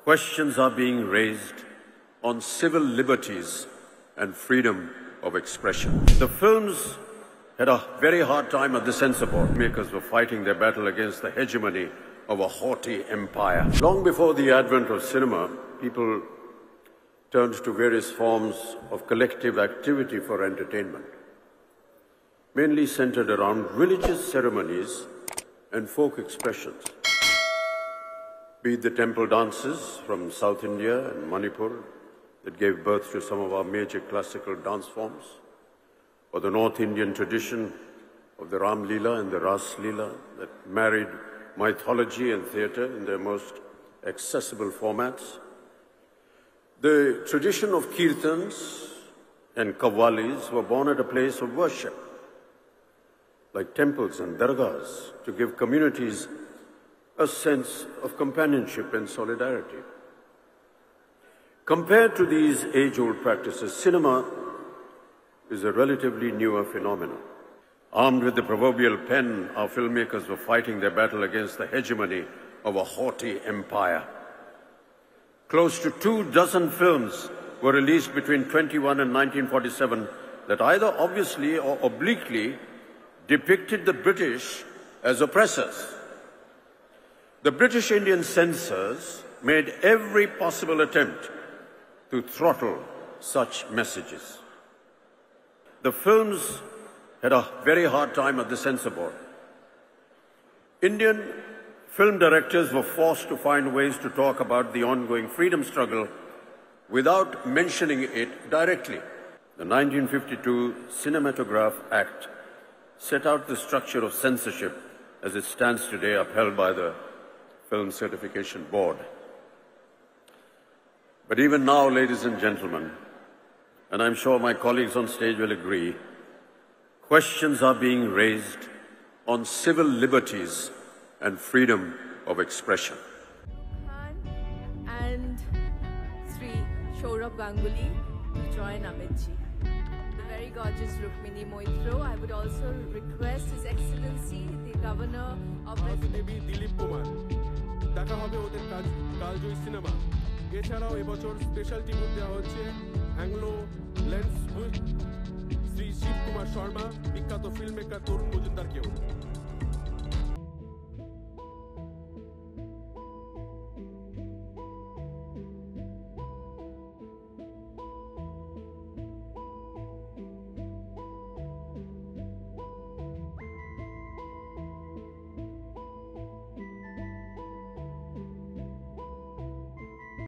questions are being raised on civil liberties and freedom of expression. The films had a very hard time at the censor board. Makers were fighting their battle against the hegemony of a haughty empire. Long before the advent of cinema, people turned to various forms of collective activity for entertainment, mainly centered around religious ceremonies and folk expressions. Be it the temple dances from South India and Manipur that gave birth to some of our major classical dance forms, or the North Indian tradition of the Ram Leela and the Ras Leela that married mythology and theatre in their most accessible formats. The tradition of kirtans and qawwalis were born at a place of worship, like temples and dargahs, to give communities a sense of companionship and solidarity. Compared to these age-old practices, cinema is a relatively newer phenomenon. Armed with the proverbial pen, our filmmakers were fighting their battle against the hegemony of a haughty empire. Close to 24 films were released between 1921 and 1947 that either obviously or obliquely depicted the British as oppressors. The British Indian censors made every possible attempt to throttle such messages. The films had a very hard time at the censor board. Indian film directors were forced to find ways to talk about the ongoing freedom struggle without mentioning it directly. The 1952 Cinematograph Act set out the structure of censorship as it stands today, upheld by the Film Certification Board. But even now, ladies and gentlemen, and I'm sure my colleagues on stage will agree, questions are being raised on civil liberties and freedom of expression. Pathan and Sri Shourabh Ganguly to join Amitji. The very gorgeous Rukmini Moitro. I would also request His Excellency, the Governor of Dilip Kumar. দেখা হবে ওদের কালজয়ী cinema. এছাড়াও এবছর special ticket দেওয়া হচ্ছে Anglo lens Shri Shiva Kumar Sharma, বিখ্যাত filmmaker তরুণ মজুমদারকেও।